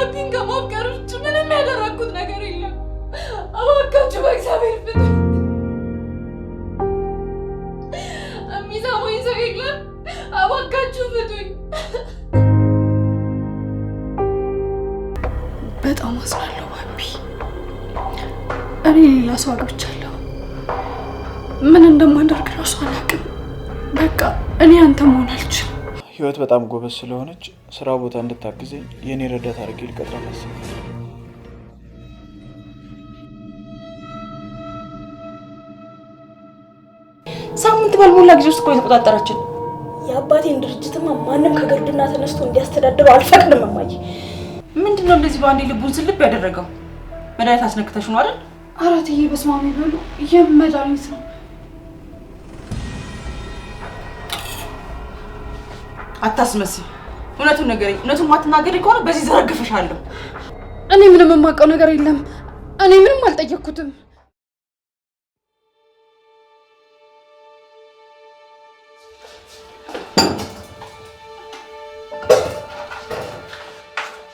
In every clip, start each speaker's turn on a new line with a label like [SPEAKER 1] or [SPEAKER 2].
[SPEAKER 1] ባቢን ከማፍቀር ውጭ ምንም ያደረኩት ነገር የለም። እባካችሁ በእግዚአብሔር ፍቱኝ። የሚሰማኝ ሰው የለም። እባካችሁ ፍቱኝ። በጣም አዝናለሁ ባቢ። እኔ ሌላ ሰው አግብቻለሁ። ምን እንደማደርግ እራሱ አላውቅም። በቃ እኔ አንተ መሆን አልችልም።
[SPEAKER 2] ህይወት በጣም ጎበዝ ስለሆነች ስራ ቦታ እንድታግዘኝ የኔ ረዳት አድርጌ ልቀጥራት አስቤያለሁ።
[SPEAKER 3] ሳምንት ባልሞላ ጊዜ ውስጥ እኮ የተቆጣጠረችን።
[SPEAKER 4] የአባቴን ድርጅትማ ማንም ከግርድና ተነስቶ እንዲያስተዳድረው አልፈቅድም። እማዬ
[SPEAKER 3] ምንድነው እንደዚህ በአንዴ ልቡን ስልብ ያደረገው? መድኃኒት አስነክተሽ ነው አይደል?
[SPEAKER 1] አራትዬ በስመ አብ ይበሉ። የመድኃኒት ነው።
[SPEAKER 3] አታስመስይ። እውነቱን ንገሪኝ። እውነቱን ማትናገሪ ከሆነ በዚህ ዘረግፈሻለሁ።
[SPEAKER 1] እኔ ምንም የማውቀው ነገር የለም። እኔ ምንም አልጠየቅኩትም።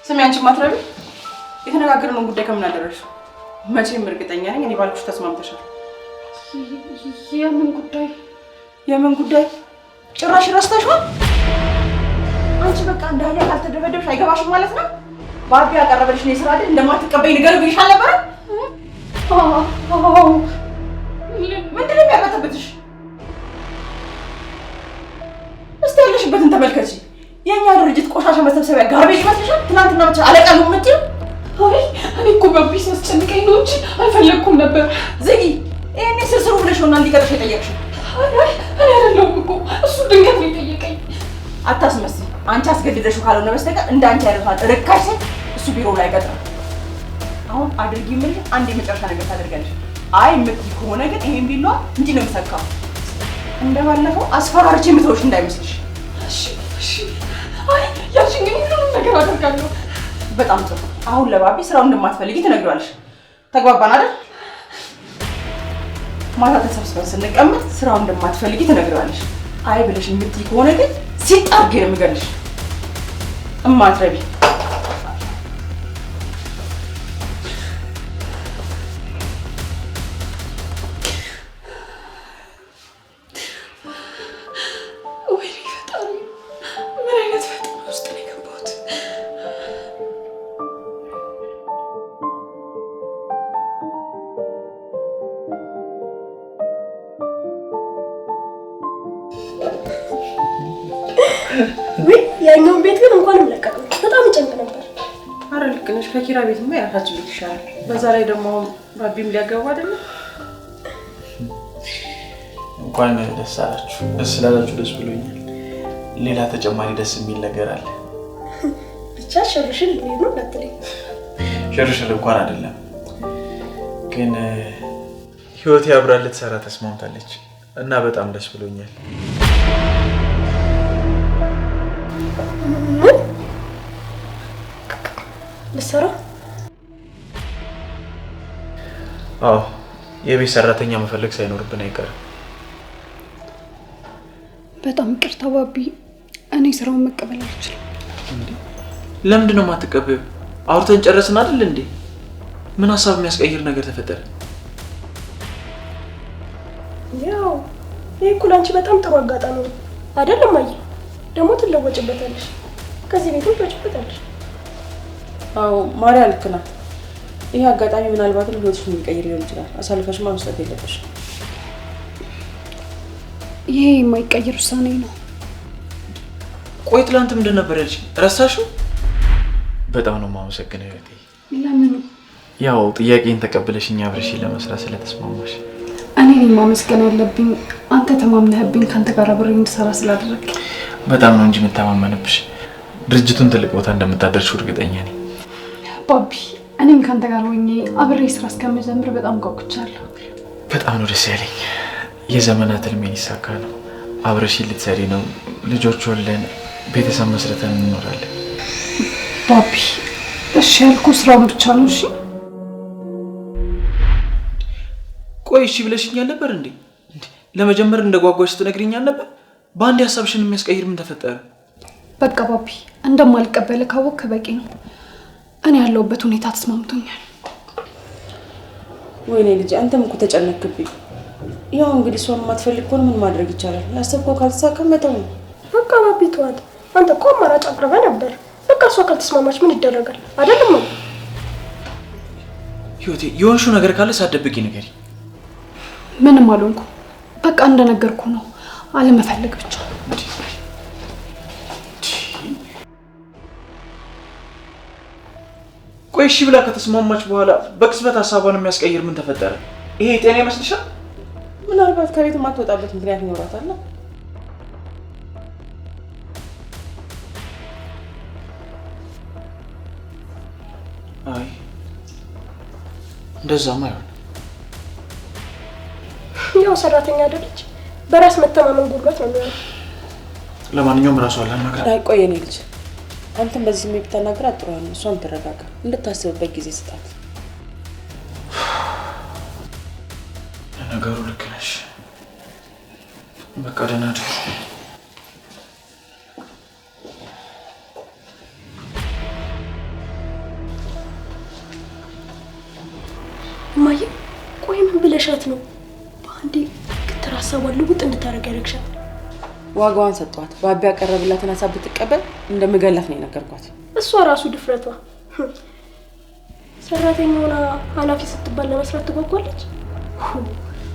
[SPEAKER 3] ስሚ አንቺ ማትረቢ፣ የተነጋገርነውን ጉዳይ ከምን አደረግሽው? መቼም እርግጠኛ ነኝ እኔ ባልኩሽ ተስማምተሻል።
[SPEAKER 1] የምን ጉዳይ?
[SPEAKER 3] የምን ጉዳይ? ጭራሽ ረስተሽዋል። አንቺ በቃ እንዳለ ካልተደበደብሽ አይገባሽም ማለት ነው። ባቢ ያቀረበልሽ ነው የስራ አይደል? እንደማትቀበይ ነገር ብዬሽ አልነበረ? ምንድን ነው የሚያበተብትሽ? እስቲ ያለሽበትን ተመልከቺ። የእኛ ድርጅት ቆሻሻ መሰብሰቢያ ጋርቤጅ ይመስልሻል? ትናንትና ብቻ አለቃ ነው የምትይው?
[SPEAKER 1] አይ እኔ እኮ ባቢ ሲያስጨንቀኝ ነው እንጂ አልፈለኩም ነበር።
[SPEAKER 3] ዝጊ። ይሄኔ ስርስሩ ብለሽ ሆና እንዲቀርሽ የጠየቅሽው።
[SPEAKER 1] እኔ አይደለሁም እኮ እሱ ድንገት ነው የጠየቀኝ።
[SPEAKER 3] አታስመስይ። አንቺ አስገድደሽው ካልሆነ በስተቀር እንዳንቺ አይነቷን ርካሽ ሴት እሱ ቢሮ ላይ አይቀጥርም። አሁን አድርጊ የምልሽ አንድ የመጨረሻ ነገር ታደርጋለሽ። አይ የምትይ ከሆነ ግን ይሄን ቢሏ እንዲህ ነው የምሰካው። እንደባለፈው አስፈራርቼ የምትወሽ እንዳይመስልሽ።
[SPEAKER 1] እሺ እሺ። አይ ያልሽኝ ግን ሁሉንም ነገር አደርጋለሁ።
[SPEAKER 3] በጣም ጥሩ። አሁን ለባቢ ስራውን እንደማትፈልጊ ትነግሪዋለሽ። ተግባባን አይደል? ማታ ተሰብስበን ስንቀመጥ ስራውን እንደማትፈልጊ ትነግሪዋለሽ። አይ ብለሽ የምትይ ከሆነ ግን ሲጣርግ ነው የምገልሽ። እማትረቢ
[SPEAKER 4] ያኛው ቤት ግን እንኳንም ለቀቀው። በጣም ጨንቅ ነበር።
[SPEAKER 3] አረ ልክ ነሽ። ከኪራ ቤትማ የራሳችን ቤት ይሻላል። በዛ ላይ ደግሞ ባቢም ሊያገባ አይደል?
[SPEAKER 2] እንኳን ደስ አላችሁ። ደስ ስላላችሁ ደስ ብሎኛል። ሌላ ተጨማሪ ደስ የሚል ነገር አለ።
[SPEAKER 4] ብቻ ሽርሽር ነው እንዳትለኝ።
[SPEAKER 2] ሽርሽር እንኳን አይደለም ግን ህይወት ያብራል ልትሰራ ተስማምታለች እና በጣም ደስ ብሎኛል።
[SPEAKER 4] ልሰራ?
[SPEAKER 2] አዎ የቤት ሰራተኛ መፈለግ ሳይኖርብን አይቀርም።
[SPEAKER 1] በጣም ይቅርታ ባቢ፣ እኔ ስራውን መቀበል አልችልም።
[SPEAKER 2] ለምንድን ነው የማትቀበዩ? አውርተን ጨረስን አይደል እንዴ? ምን ሀሳብ የሚያስቀይር ነገር ተፈጠረ?
[SPEAKER 4] ያው ይሄ እኮ ላንቺ በጣም ጥሩ አጋጣሚ ነው አይደለም? አይ ደግሞ ትለወጭበታለሽ። ከዚህ ቤት ትወጪበታለሽ።
[SPEAKER 3] አዎ ማርያ ልክ ናት። ይሄ አጋጣሚ ምናልባትም ህይወትሽን የሚቀይር ሊሆን ይችላል። አሳልፈሽማ መስጠት የለብሽም።
[SPEAKER 1] ይሄ የማይቀየር ውሳኔ ነው።
[SPEAKER 2] ቆይ ትላንት ምንድን ነበር ያልሽኝ? ረሳሽው? በጣም ነው የማመሰግነው እህቴ።
[SPEAKER 1] ለምን?
[SPEAKER 2] ያው ጥያቄን ተቀብለሽኝ አብረሽኝ ለመስራት ስለተስማማሽ።
[SPEAKER 1] እኔ ነኝ ማመስገን ያለብኝ። አንተ ተማምነህብኝ ካንተ ጋር አብሬ እንድሰራ ስላደረክ።
[SPEAKER 2] በጣም ነው እንጂ የምተማመንብሽ። ድርጅቱን ትልቅ ቦታ እንደምታደርሺው እርግጠኛ ነኝ።
[SPEAKER 1] ባቢ እኔም ካንተ ጋር ሆኜ አብሬ ስራ እስከምጀምር በጣም ጓጉቻለሁ።
[SPEAKER 2] በጣም ነው ደስ ያለኝ። የዘመናት ህልሜን ይሳካ ነው። አብረሽኝ ልትሰሪ ነው። ልጆች ወልደን ቤተሰብ መስርተን እንኖራለን።
[SPEAKER 1] ባቢ እሺ ያልኩህ ስራውን ብቻ ነው። እሺ
[SPEAKER 2] ቆይ እሺ ብለሽኛል ነበር እንዴ? ለመጀመር እንደጓጓሽ ስትነግሪኛል ነበር። በአንድ ሀሳብሽን የሚያስቀይር ምን ተፈጠረ?
[SPEAKER 1] በቃ ባቢ እንደማልቀበል ካወቅክ በቂ ነው። እኔ ያለሁበት ሁኔታ ተስማምቶኛል።
[SPEAKER 3] ወይኔ ልጅ አንተም እኮ ተጨነቅብኝ። ያው እንግዲህ እሷን የማትፈልግ ከሆነ ምን ማድረግ ይቻላል? ያሰብከው ካልተሳካ መተው ነው።
[SPEAKER 4] በቃ ባቢ ተዋት። አንተ እኮ አማራጭ አቅርበህ ነበር። በቃ እሷ ካልተስማማች ምን ይደረጋል? አይደለም
[SPEAKER 2] ህይወቴ፣ የሆንሽው ነገር ካለ ሳትደብቂ ንገሪ።
[SPEAKER 1] ምንም አልሆንኩ። በቃ እንደነገርኩ ነው። አለመፈለግ ብቻ።
[SPEAKER 2] ቆይ እሺ ብላ ከተስማማች በኋላ በቅጽበት ሀሳቧን የሚያስቀይር ምን ተፈጠረ? ይሄ ጤና ይመስልሻል?
[SPEAKER 3] ምናልባት ከቤት የማትወጣበት ምክንያት ይኖራታል።
[SPEAKER 2] አይ እንደዛማ አይሆን።
[SPEAKER 4] ያው ሰራተኛ አይደለች፣ በራስ መተማመን ጉድለት ነው የሚሆነው።
[SPEAKER 2] ለማንኛውም ራሷን ላናግራት።
[SPEAKER 3] አይ ቆይ የኔ ልጅ አንተም በዚህ ስሜት ብታናግራት ጥሩ ነው። እሷም ትረጋጋ፣ እንድታስብበት ጊዜ ስጣት።
[SPEAKER 2] ነገሩ ልክ ነሽ። በቃ ደህና ነኝ።
[SPEAKER 4] እማዬ ቆይ ምን ብለሻት ነው በአንዴ ክትር ሀሳቧን ልውጥ እንድታደርግ ያደረግሻት?
[SPEAKER 3] ዋጋዋን ሰጧት። ባቢ ያቀረብላትን ሀሳብ ብትቀበል እንደምገላት ነው የነገርኳት።
[SPEAKER 4] እሷ ራሱ ድፍረቷ። ሰራተኛ ሆና ኃላፊ ስትባል ለመስራት ትጓጓለች።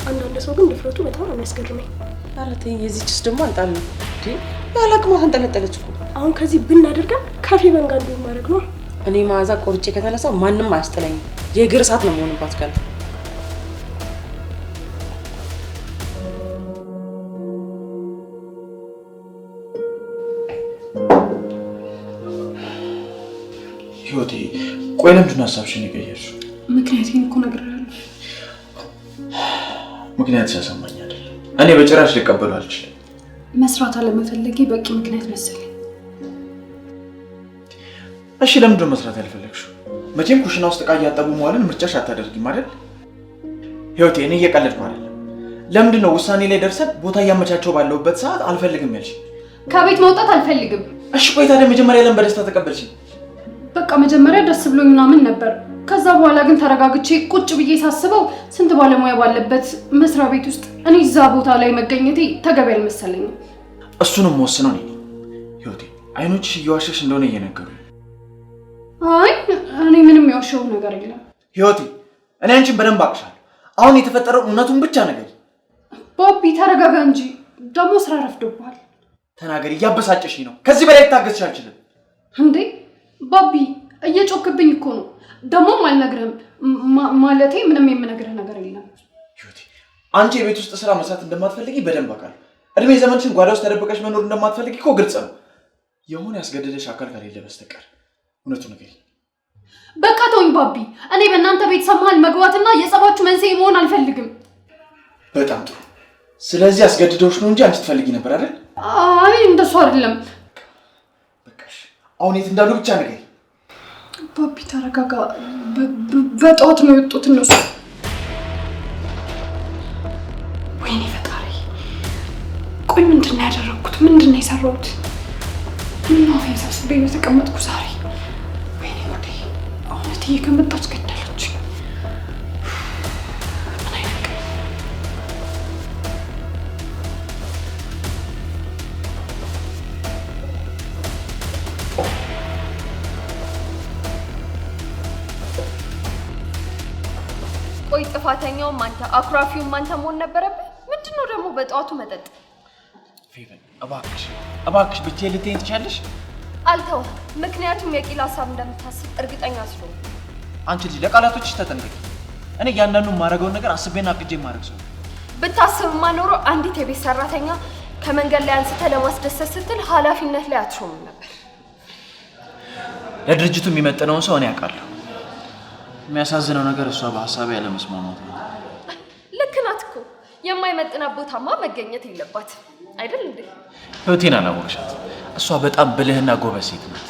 [SPEAKER 4] አንዳንድ ሰው ግን ድፍረቱ በጣም ነው የሚያስገርመኝ።
[SPEAKER 3] ኧረ ተይ፣ የዚህችስ ደግሞ አንጣል ነው እንዴ? ያላቅማ ተንጠለጠለች እኮ።
[SPEAKER 4] አሁን ከዚህ ብናደርጋት ካፌ በንጋ እንደው ማድረግ ነው።
[SPEAKER 3] እኔ መዓዛ ቆርጬ ከተነሳው ማንም አያስጥለኝም። የእግር እሳት ነው የምሆንባት ካለ
[SPEAKER 2] ህይወቴ። ቆይ ለምንድን ነው ሀሳብሽን የቀየርሽው?
[SPEAKER 1] ምክንያቴን እኮ ነግሬሃለሁ።
[SPEAKER 2] ምክንያት ሲያሰማኝ አይደል? እኔ በጭራሽ ልቀበሉ አልችልም።
[SPEAKER 1] መስራት አለመፈለጌ በቂ ምክንያት መሰለኝ።
[SPEAKER 2] እሺ ለምንድን ነው መስራት ያልፈለግሽው? መቼም ኩሽና ውስጥ ዕቃ እያጠቡ መዋልን ምርጫሽ አታደርጊም አይደል? ህይወቴ፣ እኔ እየቀለድኩ አይደለም። ለምንድን ነው ውሳኔ ላይ ደርሰን ቦታ እያመቻቸው ባለውበት ሰዓት አልፈልግም ያልሽ?
[SPEAKER 1] ከቤት መውጣት አልፈልግም።
[SPEAKER 2] እሺ ቆይ ታዲያ መጀመሪያ ለምን በደስታ ተቀበልሽኝ?
[SPEAKER 1] በቃ መጀመሪያ ደስ ብሎኝ ምናምን ነበር። ከዛ በኋላ ግን ተረጋግቼ ቁጭ ብዬ ሳስበው ስንት ባለሙያ ባለበት መስሪያ ቤት ውስጥ እኔ እዛ ቦታ ላይ መገኘቴ ተገቢ አልመሰለኝም።
[SPEAKER 2] እሱንም ወስነው ነኝ። ህይወቴ፣ አይኖችሽ እየዋሸሽ እንደሆነ እየነገሩኝ።
[SPEAKER 1] አይ እኔ ምንም ያወሸው ነገር የለም።
[SPEAKER 2] ህይወቴ፣ እኔ አንቺን በደንብ አቅሻለሁ። አሁን የተፈጠረው እውነቱን ብቻ ነገር።
[SPEAKER 1] ባቢ ተረጋጋ እንጂ ደግሞ ስራ ረፍዶብሃል።
[SPEAKER 2] ተናገሪ፣ እያበሳጨሽኝ ነው። ከዚህ በላይ ልታገስሽ አልችልም።
[SPEAKER 1] እንዴ ባቢ እየጮክብኝ እኮ ነው። ደግሞም አልነግርህም ማለቴ ምንም የምነግርህ ነገር የለም።
[SPEAKER 2] ህይወቴ፣ አንቺ የቤት ውስጥ ስራ መስራት እንደማትፈልጊ በደንብ አውቃለሁ። እድሜ ዘመንሽን ጓዳ ውስጥ ተደብቀሽ መኖር እንደማትፈልጊ እኮ ግልጽ ነው። የሆነ ያስገደደሽ አካል ከሌለ በስተቀር እውነቱን ንገሪ።
[SPEAKER 1] በቃ ተውኝ ባቢ። እኔ በእናንተ ቤተሰብ መሀል መግባትና የጸባችሁ መንስኤ መሆን አልፈልግም።
[SPEAKER 2] በጣም ጥሩ። ስለዚህ አስገድደውሽ ነው እንጂ አንቺ ትፈልጊ ነበር አይደል?
[SPEAKER 1] አይ እንደሱ አይደለም።
[SPEAKER 2] በቃሽ፣ አሁን የት እንዳሉ ብቻ ንገሪ።
[SPEAKER 1] ባቢ ተረጋጋ። በጠዋት ነው የወጡት እነሱ። ወይኔ ፈጣሪ፣ ቆይ ምንድን ነው ያደረግኩት? ምንድን ነው የሰራሁት? ምን አፌን ሰብስቤ የተቀመጥኩ ዛሬ? ወይኔ ጉዴ! አሁን እትዬ ከመጣች ገደለች። ምን አይነት
[SPEAKER 5] ቆይ ጥፋተኛውም አንተ አኩራፊውም አንተ መሆን ነበረብህ። ምንድነው ደግሞ በጠዋቱ መጠጥ?
[SPEAKER 2] ፌቨን እባክሽ ብቻዬን ልትይኝ ትችያለሽ?
[SPEAKER 5] አልተውም፣ ምክንያቱም የቂል ሀሳብ እንደምታስብ እርግጠኛ ስለሆነ።
[SPEAKER 2] አንቺ ልጅ ለቃላቶችሽ ተጠንቀቂ። እኔ እያንዳንዱን የማደርገውን ነገር አስቤና አቅጄ የማደርግ ሰው።
[SPEAKER 5] ብታስብማ ኖሮ አንዲት የቤት ሰራተኛ ከመንገድ ላይ አንስተህ ለማስደሰት ስትል ኃላፊነት ላይ አትሾምም ነበር።
[SPEAKER 2] ለድርጅቱ የሚመጥነውን ሰው እኔ አውቃለሁ። የሚያሳዝነው ነገር እሷ በሀሳቤ ያለመስማማት ነው።
[SPEAKER 5] ልክ ናት እኮ። የማይመጥናት ቦታማ መገኘት የለባትም አይደል እንዴ?
[SPEAKER 2] ህይወቴን አላወቅሻት። እሷ በጣም ብልህና ጎበዝ ሴት ናት።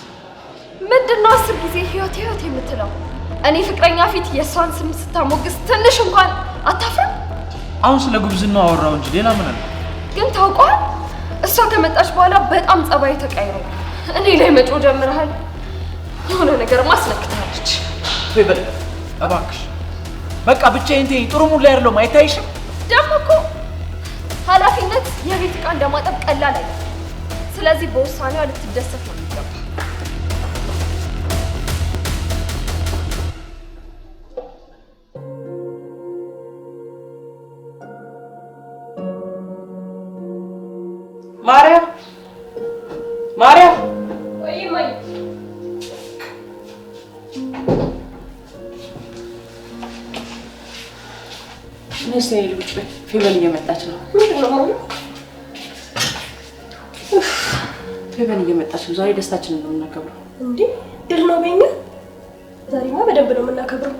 [SPEAKER 5] ምንድነው 10 ጊዜ ህይወት የምትለው? እኔ ፍቅረኛ ፊት የእሷን ስም ስታሞግስ ትንሽ እንኳን አታፍርም?
[SPEAKER 2] አሁን ስለ ጉብዝናው አወራው እንጂ ሌላ ምን አለ?
[SPEAKER 5] ግን ታውቋል፣ እሷ ከመጣች በኋላ በጣም ጸባይ ተቀይሯል። እኔ ላይ መጮህ ጀምረሃል። የሆነ ነገር ማስነክታለች።
[SPEAKER 2] ትላለች። በል እባክሽ በቃ ብቻዬን ተይኝ። ጥሩ ሙድ ላይ አይደለሁም አይታይሽም?
[SPEAKER 5] ደግሞ እኮ ኃላፊነት የቤት ዕቃ እንደማጠብ ቀላል አይደለም። ስለዚህ በውሳኔዋ ልትደሰት ነው የሚገባው።
[SPEAKER 3] ማርያም
[SPEAKER 5] ወይ ማይ
[SPEAKER 3] ነስ ልጅ ፌቨን እየመጣች ነው።
[SPEAKER 4] ምንድነው ማለት?
[SPEAKER 3] ፌቨን እየመጣች ነው። ዛሬ ደስታችንን ነው የምናከብረው።
[SPEAKER 4] እንዴ ድል ነው በእኛ። ዛሬማ በደንብ ነው የምናከብረው።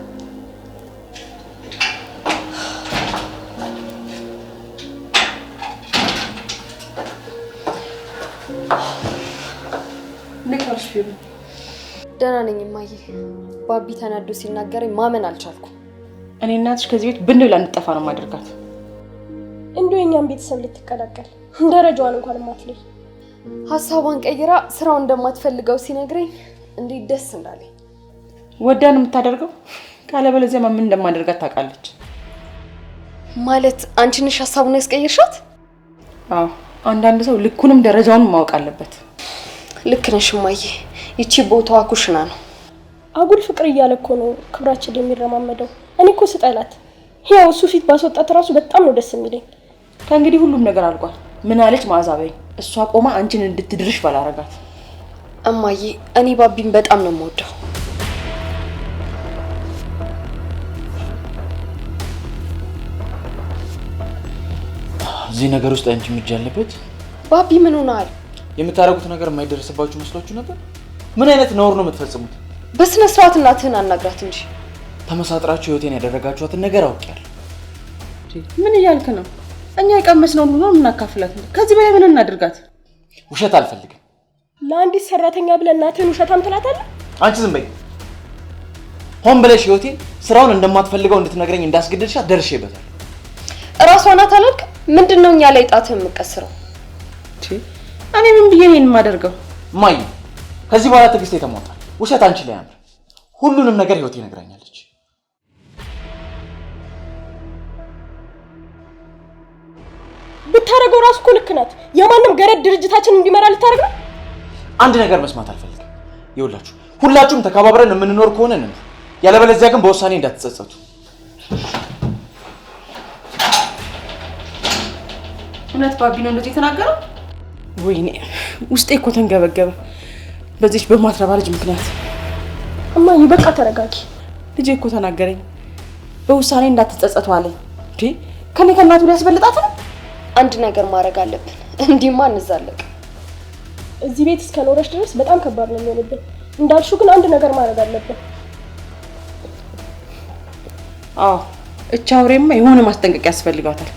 [SPEAKER 5] ደህና ነኝ እማዬ። ባቢ ተናዶ ሲናገረኝ ማመን አልቻልኩም።
[SPEAKER 3] እኔ እናትሽ ከዚህ ቤት ብን ብላ እንድጠፋ ነው ማድረጋት።
[SPEAKER 4] እንደው የኛን ቤተሰብ ልትቀላቀል ደረጃዋን እንኳን ማትለይ
[SPEAKER 5] ሀሳቧን ቀይራ ስራውን እንደማትፈልገው ሲነግረኝ እንዴት ደስ እንዳለኝ።
[SPEAKER 3] ወዳን የምታደርገው ካለበለዚያ ምን እንደማደርጋት ታውቃለች።
[SPEAKER 5] ማለት አንቺ ነሽ ሀሳቡን ያስቀይርሻት?
[SPEAKER 3] አዎ አንዳንድ ሰው ልኩንም ደረጃውንም ማወቅ አለበት።
[SPEAKER 5] ልክ ነሽ እማዬ። ይቺ ቦታዋ ኩሽና ነው።
[SPEAKER 4] አጉል ፍቅር እያለ እኮ ነው ክብራችን የሚረማመደው። እኔ እኮ ስጠላት ያው እሱ ፊት ባስወጣት ራሱ በጣም ነው ደስ የሚለኝ።
[SPEAKER 3] ከእንግዲህ ሁሉም ነገር አልቋል። ምን አለች ማዛበይ? እሷ ቆማ አንቺን እንድትድርሽ ባላረጋት።
[SPEAKER 5] እማዬ እኔ ባቢን በጣም ነው የምወደው።
[SPEAKER 2] እዚህ ነገር ውስጥ አንቺ እጅ አለበት?
[SPEAKER 5] ባቢ ምን ሆነሃል?
[SPEAKER 2] የምታረጉት ነገር የማይደርስባችሁ መስሏችሁ ነበር? ምን አይነት ነውር ነው የምትፈጽሙት?
[SPEAKER 5] በስነ ስርዓት እናትህን አናግራት እንጂ።
[SPEAKER 2] ተመሳጥራችሁ ህይወቴን ያደረጋችኋትን ነገር አውቄያለሁ።
[SPEAKER 3] ምን እያልክ ነው? እኛ የቀመስነውን ሁሉ እናካፍላት። ከዚህ በላይ ምን እናድርጋት?
[SPEAKER 2] ውሸት አልፈልግም።
[SPEAKER 4] ለአንዲት ሰራተኛ ብለህ እናትህን ውሸታም ትላታለህ?
[SPEAKER 2] አንቺ ዝም በይ። ሆን ብለሽ ህይወቴን ስራውን እንደማትፈልገው እንድትነግረኝ እንዳስገድልሻት ደርሼበታል።
[SPEAKER 5] እራሷ ናት አላልክ? ምንድነው እኛ ላይ ጣትህን የምትቀስረው?
[SPEAKER 3] እኔ ምን ብዬ ነው የማደርገው?
[SPEAKER 2] ማይ ከዚህ በኋላ ትዕግስት የተሟጣል። ውሸት አንቺ ላይ ያምር። ሁሉንም ነገር ህይወቴ ነግራኛለች።
[SPEAKER 4] ብታረገው ራሱ እኮ ልክ ናት። የማንም ገረድ ድርጅታችን እንዲመራ ልታረግ ነው?
[SPEAKER 2] አንድ ነገር መስማት አልፈልግም። ይኸውላችሁ ሁላችሁም ተከባብረን የምንኖር ከሆነ ነው። ያለበለዚያ ግን በውሳኔ እንዳትጸጸቱ።
[SPEAKER 3] እውነት ባቢ ነው እንደዚህ የተናገረው? ወይኔ ውስጤ እኮ ተንገበገበ በዚች በማትረባ ልጅ ምክንያት።
[SPEAKER 4] እማዬ በቃ ተረጋጊ።
[SPEAKER 3] ልጄ እኮ ተናገረኝ። በውሳኔ እንዳትጸጸቱ አለኝ። እንዴ ከኔ ከእናቱ ሊያስበልጣት ነው?
[SPEAKER 5] አንድ ነገር ማድረግ አለብን። እንዲህማ እንዛለቅ።
[SPEAKER 4] እዚህ ቤት እስከኖረች ድረስ በጣም ከባድ ነው የሚሆንብን። እንዳልሽው ግን አንድ ነገር ማድረግ አለብን።
[SPEAKER 3] አዎ እቻ አውሬማ የሆነ ማስጠንቀቂያ ያስፈልጋታል።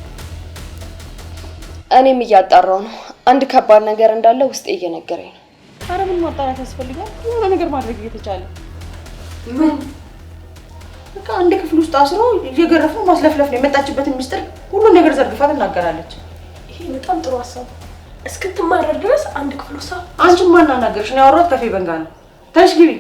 [SPEAKER 5] እኔም እያጣራው ነው። አንድ ከባድ ነገር እንዳለ ውስጤ እየነገረኝ ነው።
[SPEAKER 3] አረ ምን ማጣራት ያስፈልጋል? የሆነ ነገር ማድረግ እየተቻለ
[SPEAKER 5] ምን
[SPEAKER 3] በቃ አንድ ክፍል ውስጥ አስሮ እየገረፈው ማስለፍለፍ ነው። የመጣችበትን ሚስጥር ሁሉን ነገር ዘርግፋ ትናገራለች።
[SPEAKER 4] ይሄ በጣም ጥሩ ሀሳብ። እስክትማረር ድረስ አንድ ክፍል ውስጥ
[SPEAKER 3] አንቺን ማን አናገርሽ? ነው ያወራሁት ከፌቨን ጋር ነው። ተነሽ ግቢ።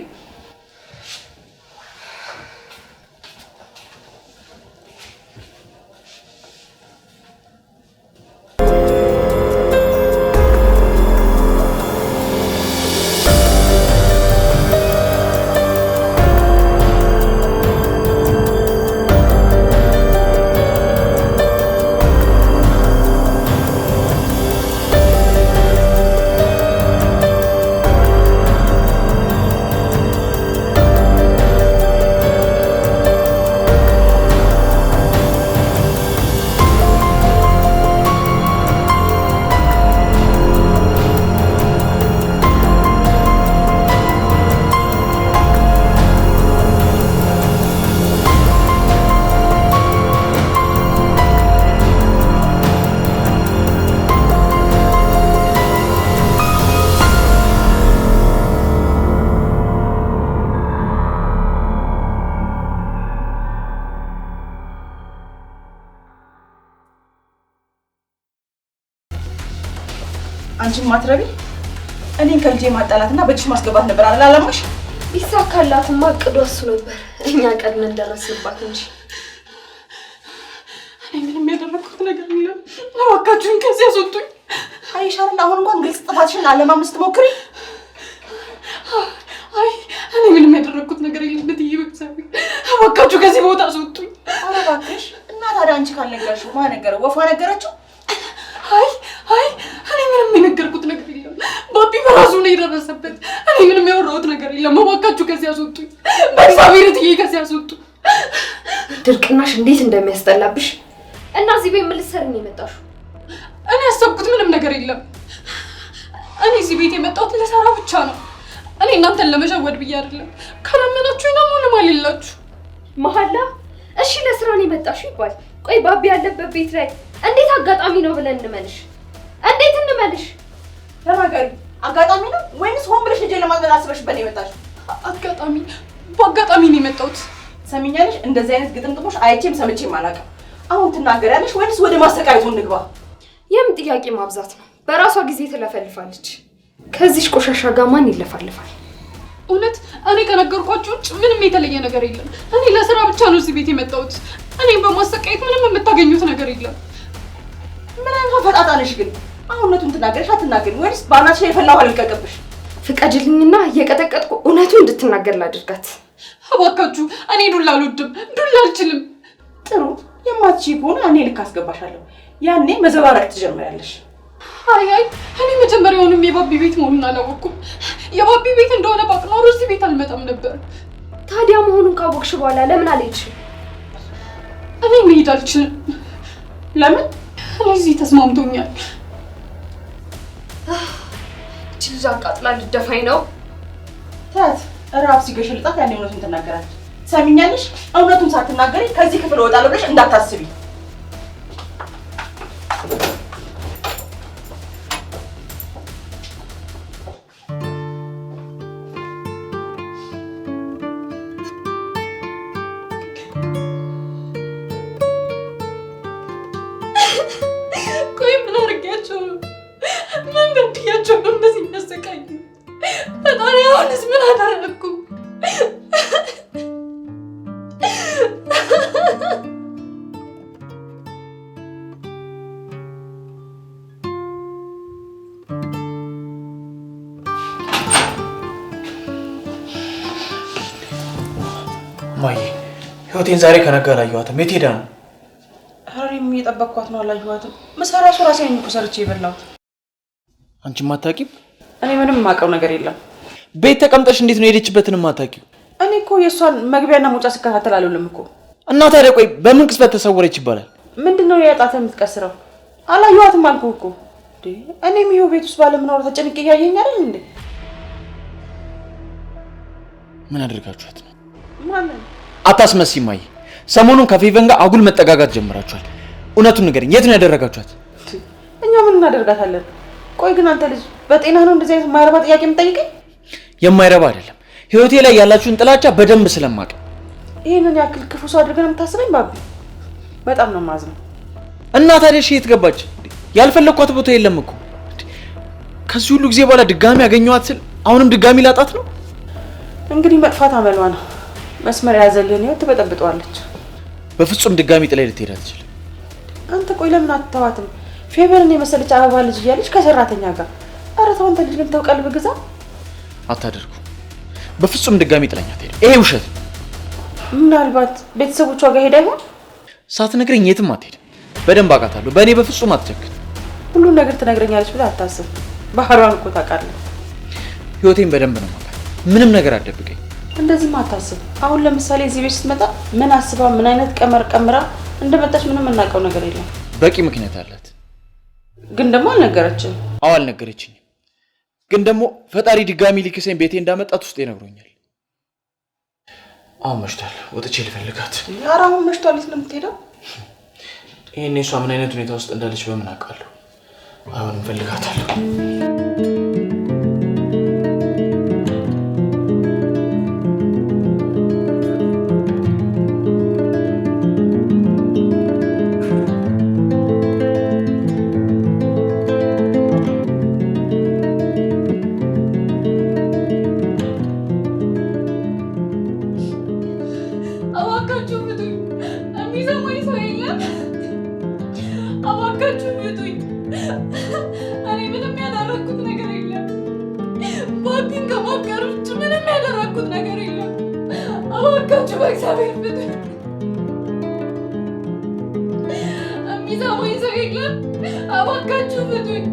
[SPEAKER 3] አንቺን ማትረቢ እኔን ከልጄ ማጣላትና በእጅሽ ማስገባት ነበር አይደል አላማሽ?
[SPEAKER 5] ቢሳካላትማ እቅዱ እሱ ነበር። እኛ ቀድመን ደረስንባት እንጂ።
[SPEAKER 1] እኔ ምንም ያደረኩት ነገር የለም። እባካችሁን ከዚህ አስወጡኝ።
[SPEAKER 3] አይሻል አሁን እንኳን ግልጽ ጥፋትሽን አለማመስ ትሞክሪ።
[SPEAKER 1] አይ እኔ ምንም ያደረኩት ነገር የለም። እትዬ በእግዚአብሔር እባካችሁ ከዚህ ቦታ አስወጡኝ።
[SPEAKER 3] ኧረ እባክሽ እና ታዲያ አንቺ ካልነገርሽው ማን ነገረው? ወፏ ነገረችው?
[SPEAKER 1] አይ እኔ ምንም የነገርኩት ነገር የለም። ባቢ በራሱ ነው የደረሰበት። እኔ ምንም ያወራሁት ነገር የለም። እባካችሁ ከዚህ አስወጡኝ። በእግዚአብሔር እትዬ ከዚህ አስወጡኝ።
[SPEAKER 5] ድርቅናሽ እንዴት እንደሚያስጠላብሽ። እና እዚህ ቤት ምን ልትሰሪ ነው የመጣሽው?
[SPEAKER 1] እኔ ያሰብኩት ምንም ነገር የለም። እኔ እዚህ ቤት የመጣሁት ለሰራ ብቻ ነው። እኔ እናንተን ለመሸወድ ብዬ አይደለም። ካላመናችሁ ነው ምንም አልላችሁ።
[SPEAKER 5] መሐላ እሺ፣ ለስራ ነው የመጣሽው ይባል። ቆይ ባቢ ያለበት ቤት ላይ እንዴት አጋጣሚ ነው ብለን እንመንሽ? እንዴት እንመንሽ?
[SPEAKER 3] ተናገሪ። አጋጣሚ ነው ወይንስ ሆን ብለሽ ልጄ ለማግኘት አስበሽበት ነው የመጣሽው?
[SPEAKER 1] በአጋጣሚ ነው የመጣሁት።
[SPEAKER 3] ሰሚኛለሽ? እንደዚህ አይነት ግጥምጥሞሽ አይቼም ሰምቼም አላውቅም። አሁን ትናገሪያለሽ ወይንስ ወደ ማሰቃየቱ እንግባ?
[SPEAKER 5] የምን ጥያቄ ማብዛት ነው? በራሷ ጊዜ ትለፈልፋለች። ከዚህ ቆሻሻ ጋር ማን ይለፈልፋል?
[SPEAKER 1] እውነት እኔ ከነገርኳችሁ ውጭ ምንም የተለየ ነገር የለም። እኔ ለስራ ብቻ ነው እዚህ ቤት የመጣሁት። እኔ በማሰቃየት ምንም የምታገኙት ነገር የለም።
[SPEAKER 3] ምን አይነት ፈጣጣ ነሽ ግን? አሁን እውነቱን ትናገርሽ አትናገሪ ወይስ ባናትሽ የፈላው አልቀቀብሽ?
[SPEAKER 5] ፍቀጅልኝና እየቀጠቀጥኩ እውነቱ እንድትናገር ላድርጋት።
[SPEAKER 1] እባካችሁ እኔ ዱላ አልወድም፣ ዱላ አልችልም።
[SPEAKER 3] ጥሩ የማትችይ ከሆነ እኔ ልክ አስገባሻለሁ። ያኔ መዘባረቅ ትጀምሪያለሽ።
[SPEAKER 1] አይ እኔ መጀመሪያውንም የባቢ ቤት መሆኑን አላወቅኩም። የባቢ ቤት እንደሆነ ባቅ ኖሮ እዚህ ቤት አልመጣም ነበር።
[SPEAKER 5] ታዲያ መሆኑን ካወቅሽ በኋላ ለምን አልሄድሽም?
[SPEAKER 1] እኔ መሄድ አልችልም።
[SPEAKER 3] ለምን?
[SPEAKER 1] እኔ እዚህ ተስማምቶኛል።
[SPEAKER 5] እቺ ልጅ አቃጥላ ልደፋኝ ነው።
[SPEAKER 3] ታት ራብ ሲገሽልጣት ያኔ እውነቱን ትናገራለች። ሰሚኛለሽ? እውነቱን ሳትናገሪ ከዚህ ክፍል እወጣለሁ ብለሽ እንዳታስቢ።
[SPEAKER 1] ቆይ ምን አድርጌያቸው ነው? ምን በድያቸው ነው እንደዚህ የሚያሰቃዩ? ፈጣሪ አሁንስ ምን አደረግኩ?
[SPEAKER 2] ማዬ ህይወቴን ዛሬ ከነጋ አላየኋትም። የት ሄዳ ነው?
[SPEAKER 3] ሀሪም እየጠበቅኳት ነው። አላየኋትም። ምሰራሱ ራሴ ነኝ እኮ ሰርቼ የበላሁት።
[SPEAKER 2] አንቺ ማታቂም?
[SPEAKER 3] እኔ ምንም የማውቀው ነገር የለም።
[SPEAKER 2] ቤት ተቀምጠሽ እንዴት ነው የሄደችበትን ማታቂው?
[SPEAKER 3] እኔ እኮ የእሷን መግቢያና መውጫ ስከታተል አልውልም እኮ።
[SPEAKER 2] እና ታዲያ ቆይ በምን ቅጽበት ተሰወረች ይባላል?
[SPEAKER 3] ምንድነው የጣተ የምትቀስረው? አላየኋትም አልኩህ እኮ። እኔም ይኸው ቤት ውስጥ ባለመኖር ተጨንቄ እያየኝ አይደል እንዴ?
[SPEAKER 2] ምን አድርጋችኋት ነው?
[SPEAKER 3] ማንን?
[SPEAKER 2] አታስመስይ ማዬ። ሰሞኑን ከፌቨን ጋር አጉል መጠጋጋት ጀምራችኋል። እውነቱን ንገረኝ፣ የት ነው ያደረጋችኋት?
[SPEAKER 3] እኛ ምን እናደርጋታለን? ቆይ ግን አንተ ልጅ በጤና ነው እንደዚህ አይነት የማይረባ ጥያቄ የምትጠይቀኝ?
[SPEAKER 2] የማይረባ አይደለም፣ ህይወቴ ላይ ያላችሁን ጥላቻ በደንብ ስለማውቅ።
[SPEAKER 3] ይሄንን ያክል ክፉ ሰው አድርገን የምታስበኝ ባቢ? በጣም ነው የማዝነው።
[SPEAKER 2] እና ታዲያ የት ገባች? ያልፈለኳት ቦታ የለም እኮ። ከዚህ ሁሉ ጊዜ በኋላ ድጋሚ ያገኘኋት ስል አሁንም ድጋሚ ላጣት ነው?
[SPEAKER 3] እንግዲህ መጥፋት አመሏ ነው። መስመር ያዘልን ህይወት ትበጠብጠዋለች።
[SPEAKER 2] በፍጹም ድጋሚ ጥላይ ልትሄድ አትችልም።
[SPEAKER 3] አንተ ቆይ ለምን አትተዋትም? ፌቨርን የመሰለች አበባ ልጅ እያለች ከሰራተኛ ጋር። ኧረ ተው አንተ ልጅ ግን ተው፣ ቀልብ ግዛ።
[SPEAKER 2] አታደርጉ። በፍጹም ድጋሚ ጥላኝ አትሄድም። ይሄ ውሸት።
[SPEAKER 3] ምናልባት ቤተሰቦቿ ጋር ሄዳ ይሆን?
[SPEAKER 2] ሳትነግረኝ የትም አትሄድም። በደንብ አውቃታለሁ። በእኔ በፍጹም አትቸክል።
[SPEAKER 3] ሁሉን ነገር ትነግረኛለች ብለህ አታስብ። ባህሪዋን እኮ ታውቃለህ።
[SPEAKER 2] ህይወቴን በደንብ ነው የማውቃት። ምንም ነገር አትደብቀኝ።
[SPEAKER 3] እንደዚህም አታስብ። አሁን ለምሳሌ እዚህ ቤት ስትመጣ ምን አስባ ምን አይነት ቀመር ቀምራ እንደመጣች ምንም የምናውቀው ነገር የለም።
[SPEAKER 2] በቂ ምክንያት አላት።
[SPEAKER 3] ግን ደግሞ አልነገረችም።
[SPEAKER 2] አዎ አልነገረችኝም። ግን ደግሞ ፈጣሪ ድጋሚ ሊክሰኝ ቤቴ እንዳመጣት ውስጥ ይነግሮኛል። አሁን መሽቷል። ወጥቼ ልፈልጋት።
[SPEAKER 3] ኧረ አሁን መሽቷል። የት ነው የምትሄደው?
[SPEAKER 2] ይሄኔ እሷ ምን አይነት ሁኔታ ውስጥ እንዳለች በምን አውቃለሁ? አሁንም ፈልጋታለሁ።
[SPEAKER 1] ፍቱኝ። እኔ ምንም ያደረኩት ነገር የለም። ባቢን ከማፍቀር ውጭ ምንም ያደረኩት ነገር የለም። እባካችሁ በእግዚአብሔር ፍቱኝ። የሚሰማኝ ሰው የለም። እባካችሁ ፍቱኝ።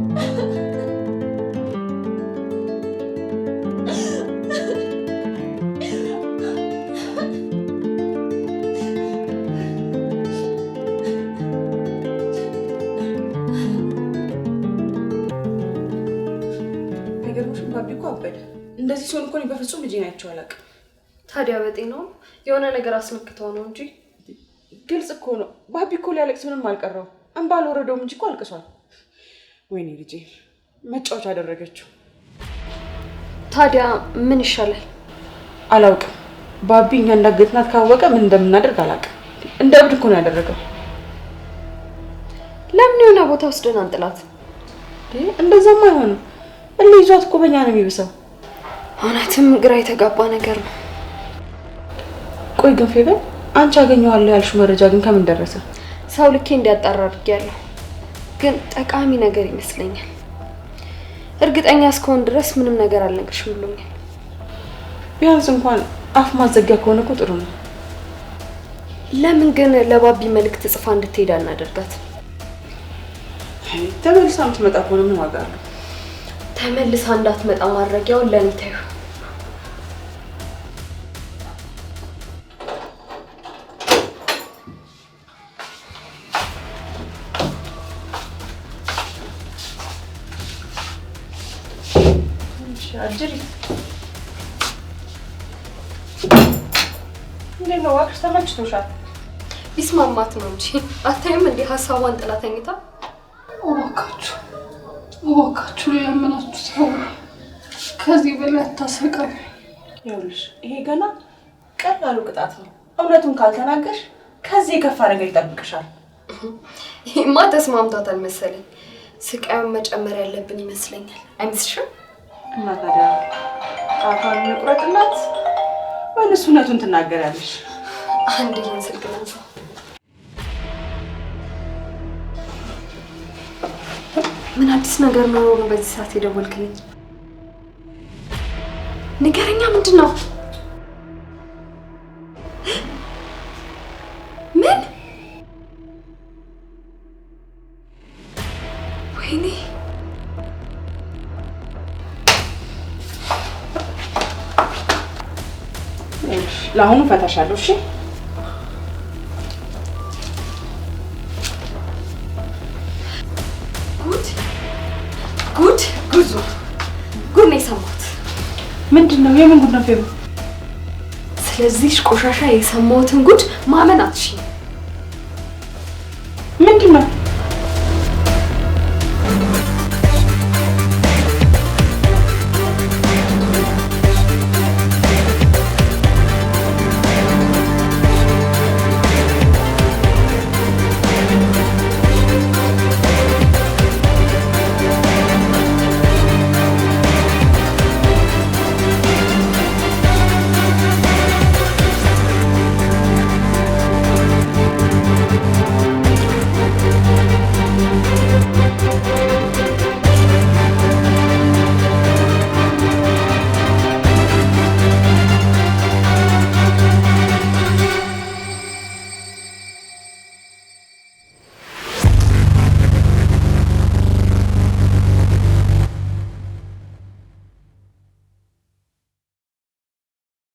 [SPEAKER 3] ባቢ እኮ አበደ። እንደዚህ ሲሆን እኮ እኔ በፍጹም ልጄን አይቼው አላውቅም።
[SPEAKER 5] ታዲያ በጤናው የሆነ ነገር አስነክተው ነው እንጂ
[SPEAKER 3] ግልጽ እኮ ነው። ባቢ እኮ ሊያለቅስ ምንም አልቀረው። እንባ አልወረደውም እንጂ እኮ አልቅሷል። ወይኔ ልጄ መጫወቻ አደረገችው።
[SPEAKER 5] ታዲያ ምን ይሻላል?
[SPEAKER 3] አላውቅም። ባቢ እኛ እንዳገትናት ካወቀ ምን እንደምናደርግ አላውቅም። እንደ እብድ እኮ ነው ያደረገው።
[SPEAKER 5] ለምን የሆነ ቦታ ወስደን አንጥላት?
[SPEAKER 3] እንደዛማ አይሆንም። ይዟት እኮ በእኛ ነው የሚብሰው።
[SPEAKER 5] እውነትም ግራ የተጋባ ነገር ነው።
[SPEAKER 3] ቆይ ግን ፌቨን፣ አንቺ አገኘዋለሁ ያልሽው መረጃ ግን ከምን ደረሰ?
[SPEAKER 5] ሰው ልኬ እንዲያጣራ አድርጌያለሁ፣ ግን ጠቃሚ ነገር ይመስለኛል። እርግጠኛ እስከሆን ድረስ ምንም ነገር አልነግርሽም ብሎኛል።
[SPEAKER 3] ቢያንስ እንኳን አፍ ማዘጊያ ከሆነ እኮ ጥሩ ነው።
[SPEAKER 5] ለምን ግን ለባቢ መልእክት ጽፋ እንድትሄድ አናደርጋት?
[SPEAKER 3] ተመልሳ የምትመጣ ከሆነ ምን ዋጋ አለው?
[SPEAKER 5] ተመልሳ እንዳትመጣ ማድረጊያውን ለኔ ተይው።
[SPEAKER 3] አጅሪ እንዴት ነው እባክሽ? ተመችቶሻል?
[SPEAKER 5] ቢስማማት ነው እንጂ አታይም እንዴ ሀሳቧን ጥላ ተኝታ።
[SPEAKER 1] እባካችሁ ለምናችሁ ሰው ከዚህ በላይ አታሰቃዩ።
[SPEAKER 3] ይኸውልሽ ይሄ ገና ቀላሉ ቅጣት ነው። እውነቱን ካልተናገርሽ ከዚህ የከፋ ነገር ይጠብቅሻል።
[SPEAKER 5] ይሄማ ተስማምቷታል መሰለኝ። ስቃዩን መጨመር ያለብን ይመስለኛል። አይመስልሽም?
[SPEAKER 3] እና ታዲያ ጣቷን እንቁረጥላት ወይስ እውነቱን ትናገራለሽ?
[SPEAKER 5] አንድ ይሄን ስልክ ላንሳ። ምን አዲስ ነገር ነው በዚህ ሰዓት የደወልክልኝ? ንገረኛ፣ ምንድን ነው? ምን? ወይኔ
[SPEAKER 3] ለአሁኑ ፈታሻለሁ። እሺ
[SPEAKER 5] ጉድ ነው የሰማሁት።
[SPEAKER 3] ምንድን ነው? የምን ጉድ ነው ፌቡ?
[SPEAKER 5] ስለዚህ ቆሻሻ የሰማሁትን ጉድ ማመን አትችይም።
[SPEAKER 3] ምንድን ነው?